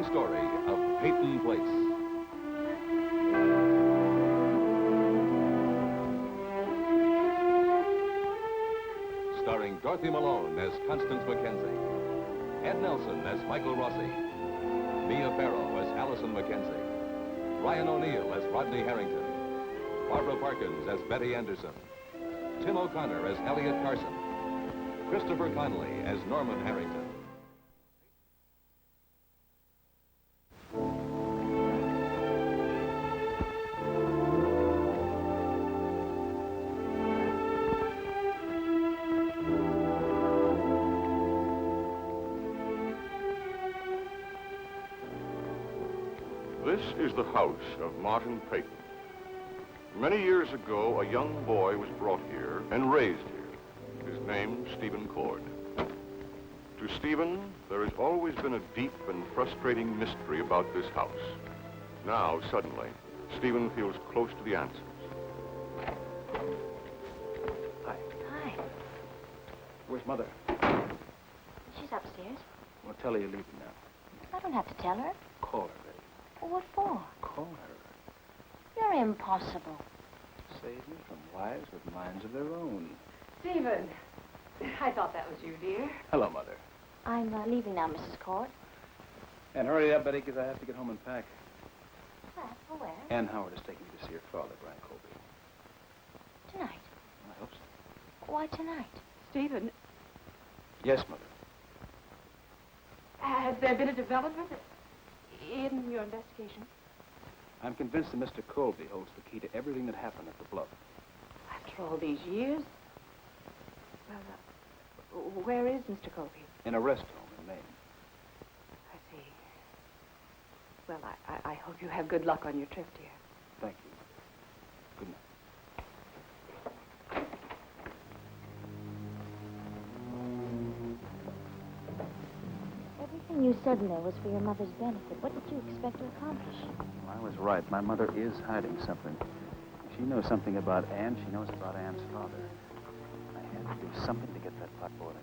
thrilling story of Peyton Place. Starring Dorothy Malone as Constance Mackenzie, Ed Nelson as Michael Rossi, Mia Farrow as Allison Mackenzie, Ryan O'Neill as Rodney Harrington, Barbara Parkins as Betty Anderson, Tim O'Connor as Elliot Carson, Christopher Connolly as Norman Harrington. This is the house of Martin Peyton. Many years ago, a young boy was brought here and raised here. His name, Stephen Cord. To Stephen, there has always been a deep and frustrating mystery about this house. Now, suddenly, Stephen feels close to the answers. Hi. Hi. Where's Mother? She's upstairs. Well, tell her you're leaving now. I don't have to tell her. Call her, Betty. What for? Call her. You're impossible. Save me from wives with minds of their own. Stephen, I thought that was you, dear. Hello, Mother. I'm leaving now, Mrs. Cord. And hurry up, Betty, because I have to get home and pack. Well, for where? Ann Howard is taking me to see her father, Brian Colby. Tonight. I hope so. Why tonight? Stephen, Yes, Mother. has there been a development in your investigation? I'm convinced that Mr. Colby holds the key to everything that happened at the Bluff. After all these years? Well, where is Mr. Colby? In a rest home in Maine. I see. Well, I hope you have good luck on your trip, dear. Thank you. Good night. Everything you said in there was for your mother's benefit. What did you expect to accomplish? Well, I was right. My mother is hiding something. She knows something about Ann. She knows about Ann's father. I had to do something to get that pot boiling.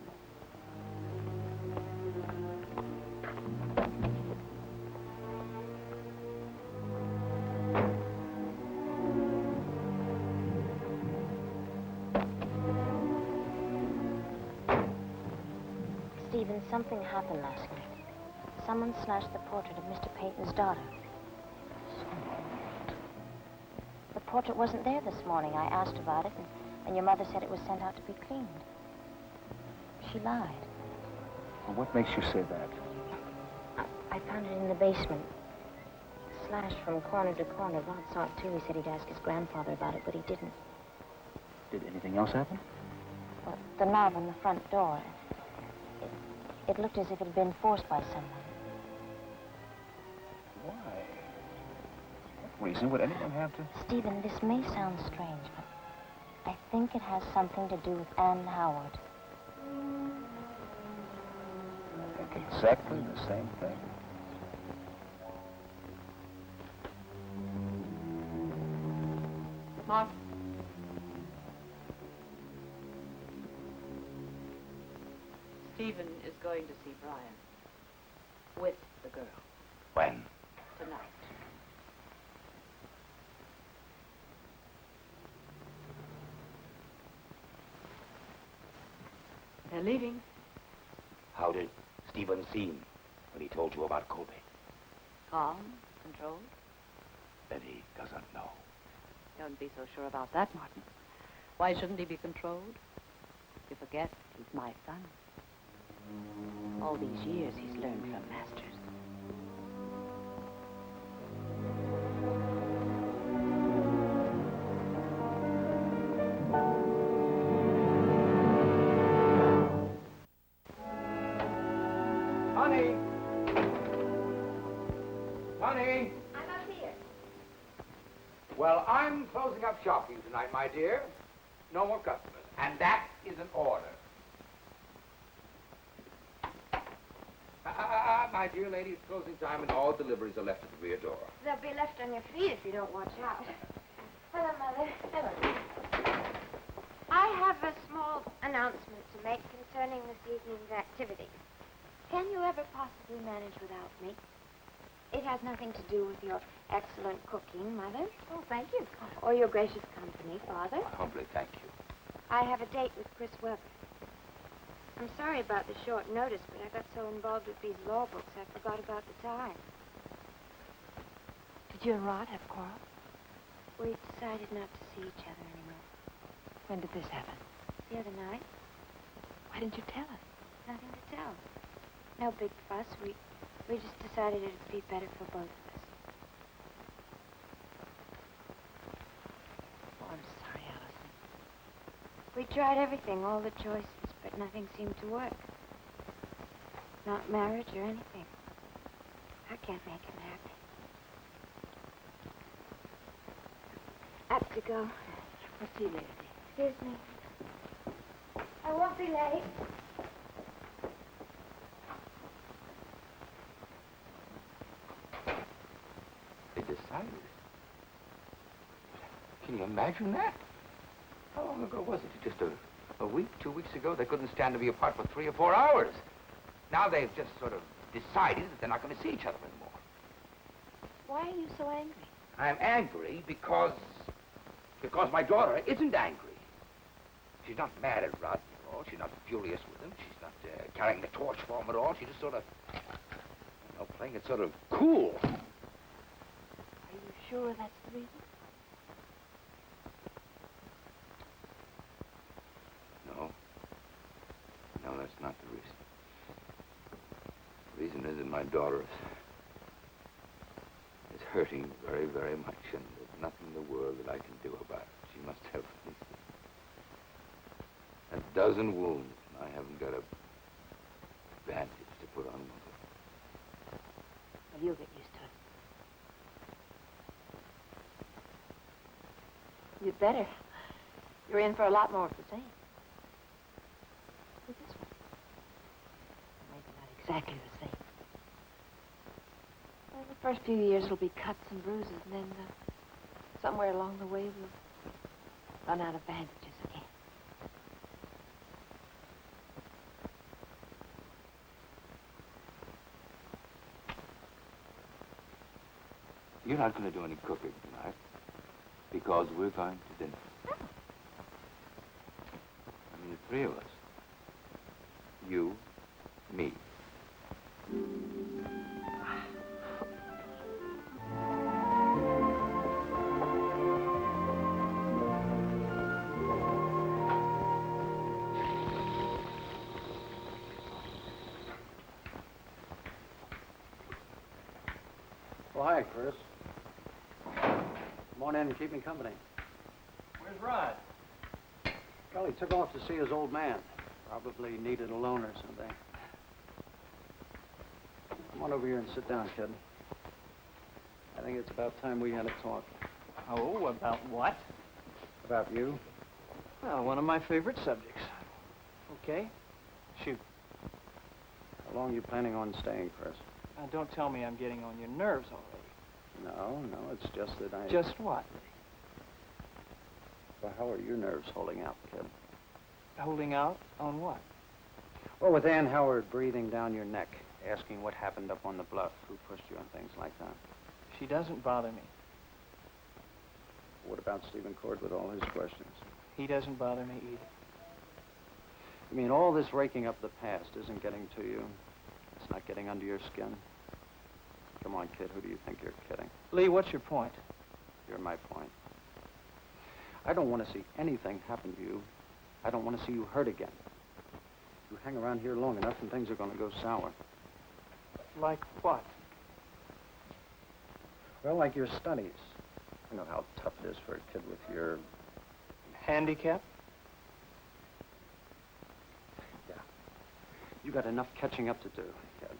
Stephen, something happened last night. Someone slashed the portrait of Mr. Peyton's daughter. The portrait wasn't there this morning. I asked about it, and your mother said it was sent out to be cleaned. She lied. Well, what makes you say that? I found it in the basement. Slashed from corner to corner. Rod saw it, too. He said he'd ask his grandfather about it, but he didn't. Did anything else happen? Well, the knob on the front door. It looked as if it had been forced by someone. Why? What reason would anyone have to? Stephen, this may sound strange, but I think it has something to do with Ann Howard. I think exactly the same thing. Mark? Stephen is going to see Brian with the girl When? tonight. They're leaving. How did Stephen seem when he told you about Colby? Calm, controlled. Betty doesn't know. Don't be so sure about that, Martin. Why shouldn't he be controlled? You forget, he's my son. All these years he's learned from masters. Honey! Honey! I'm up here. Well, I'm closing up shop for you tonight, my dear. No more customers. And that is an order. My dear lady, it's closing time and all deliveries are left at the rear door. They'll be left on your feet if you don't watch out. Hello, Mother. Hello. I have a small announcement to make concerning this evening's activity. Can you ever possibly manage without me? has nothing to do with your excellent cooking, Mother. Oh, thank you. Or your gracious company, Father. Humbly thank you. I have a date with Chris Webber. I'm sorry about the short notice, but I got so involved with these law books, I forgot about the time. Did you and Rod have a quarrel? We decided not to see each other anymore. When did this happen? The other night, Why didn't you tell us? nothing to tell. No big fuss. We just decided it'd be better for both of us. Oh, I'm sorry, Allison. We tried everything, all the choices, but nothing seemed to work. Not marriage or anything. I can't make him happy. Up to go. We'll see you later, dear. Excuse me. I won't be late. They decided. Can you imagine that? How long ago was it? Just a week, 2 weeks ago? They couldn't stand to be apart for 3 or 4 hours. Now they've just sort of decided that they're not going to see each other anymore. Why are you so angry? I'm angry because my daughter isn't angry. She's not mad at Rodney at all. She's not furious with him. She's not carrying the torch for him at all. She's just sort of, playing it sort of cool. Are you sure that's the reason? No, that's not the reason. The reason is that my daughter is hurting very, very much, and there's nothing in the world that I can do about it. She must have at least a dozen wounds, and I haven't got a bandage to put on Mother. Well, you'll get used to it. You'd better. You're in for a lot more of the same. With this one. Maybe not exactly the same. Well, the first few years it'll be cuts and bruises, and then somewhere along the way we'll run out of bandages again. You're not going to do any cooking tonight because we're going to dinner. Oh. I mean, the 3 of us. You, me. Well, hi, Chris. Come on in and keep me company. Where's Rod? Well, he took off to see his old man. Probably needed a loan or something. Come on over here and sit down, kid. I think it's about time we had a talk. Oh, about what? About you. Well, one of my favorite subjects. Okay, shoot. How long are you planning on staying, Chris? Now, don't tell me I'm getting on your nerves already. No, it's just that I... Just what? Well, how are your nerves holding out, kid? Holding out on what? Well, with Ann Howard breathing down your neck, asking what happened up on the bluff, who pushed you, and things like that. She doesn't bother me. What about Stephen Cord with all his questions? He doesn't bother me either. You mean all this raking up the past isn't getting to you? It's not getting under your skin? Come on, kid, who do you think you're kidding? Lee, what's your point? You're my point. I don't want to see anything happen to you. I don't want to see you hurt again. You hang around here long enough and things are going to go sour. Like what? Well, like your studies. You know how tough it is for a kid with your... Handicap? Yeah. You got enough catching up to do, kid.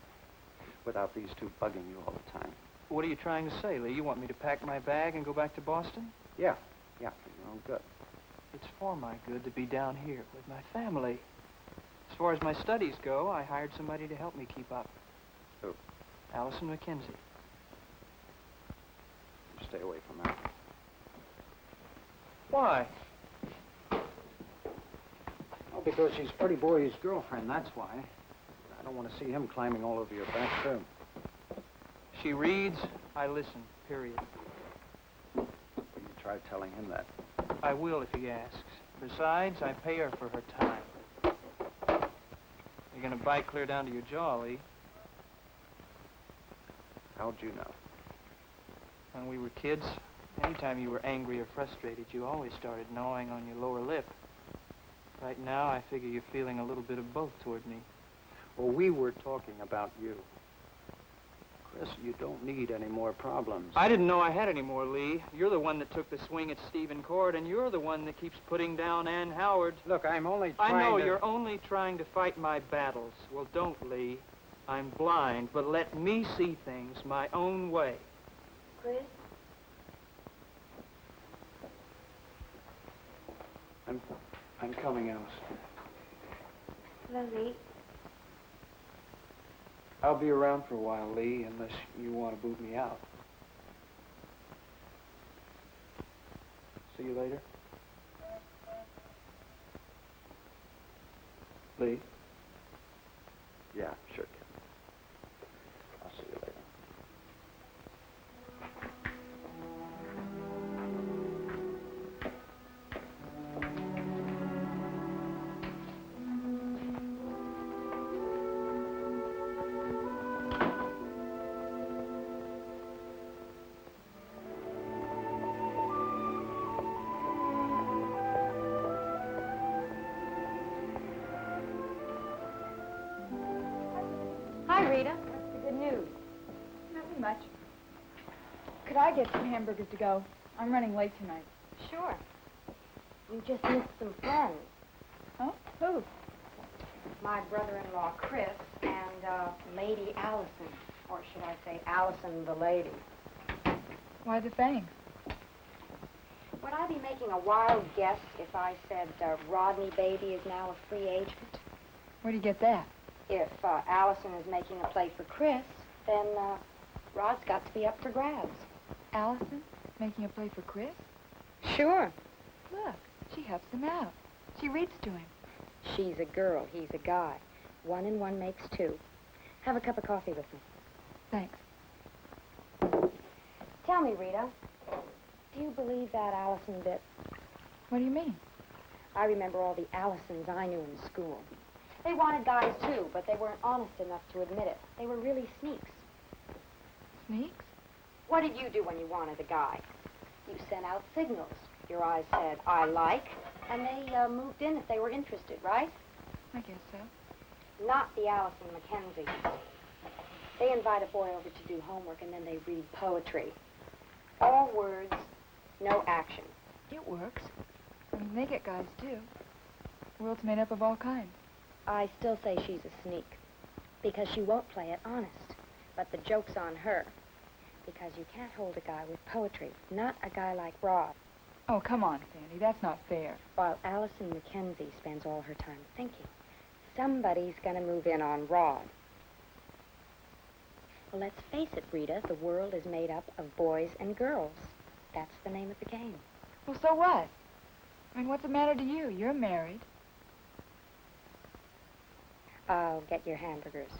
Without these two bugging you all the time. What are you trying to say, Lee? You want me to pack my bag and go back to Boston? Yeah, for your own good. It's for my good to be down here with my family. As far as my studies go, I hired somebody to help me keep up. Who? Allison McKenzie. You stay away from her. Why? Oh, because she's Pretty Boy's girlfriend, that's why. I don't want to see him climbing all over your back, too. She reads, I listen, period. You try telling him that. I will if he asks. Besides, I pay her for her time. You're gonna bite clear down to your jaw, Lee. How'd you know? When we were kids, anytime you were angry or frustrated, you always started gnawing on your lower lip. Right now, I figure you're feeling a little bit of both toward me. Well, we were talking about you. Chris, you don't need any more problems. I didn't know I had any more, Lee. You're the one that took the swing at Stephen Cord, and you're the one that keeps putting down Ann Howard. Look, I'm only trying I know to... you're only trying to fight my battles. Well, don't, Lee. I'm blind, but let me see things my own way. Chris? I'm coming, Alice. Lily. I'll be around for a while, Lee, unless you want to boot me out. See you later. Lee? Yeah, sure, Kid. I'll see you later. Hi, Rita. What's the good news? Nothing much. Could I get some hamburgers to go? I'm running late tonight. Sure. You just missed some friends. Oh? Who? My brother-in-law, Chris, and Lady Allison. Or should I say Allison the lady. Why the thanks? Would I be making a wild guess if I said Rodney baby is now a free agent? Where do you get that? If Allison is making a play for Chris, then Rod's got to be up for grabs. Allison? Making a play for Chris? Sure. Look, she helps him out. She reads to him. She's a girl, he's a guy. 1 and 1 makes 2. Have a cup of coffee with me. Thanks. Tell me, Rita, do you believe that Allison bit? What do you mean? I remember all the Allisons I knew in school. They wanted guys, too, but they weren't honest enough to admit it. They were really sneaks. Sneaks? What did you do when you wanted a guy? You sent out signals. Your eyes said, I like, and they moved in if they were interested, right? I guess so. Not the Allison Mackenzie. They invite a boy over to do homework, and then they read poetry. All words, no action. It works. I mean, they get guys, too. The world's made up of all kinds. I still say she's a sneak, because she won't play it honest. But the joke's on her, because you can't hold a guy with poetry, not a guy like Rod. Oh, come on, Sandy. That's not fair. While Allison Mackenzie spends all her time thinking, somebody's gonna move in on Rod. Well, let's face it, Rita, the world is made up of boys and girls. That's the name of the game. Well, so what? I mean, what's the matter to you? You're married. I'll get your hamburgers.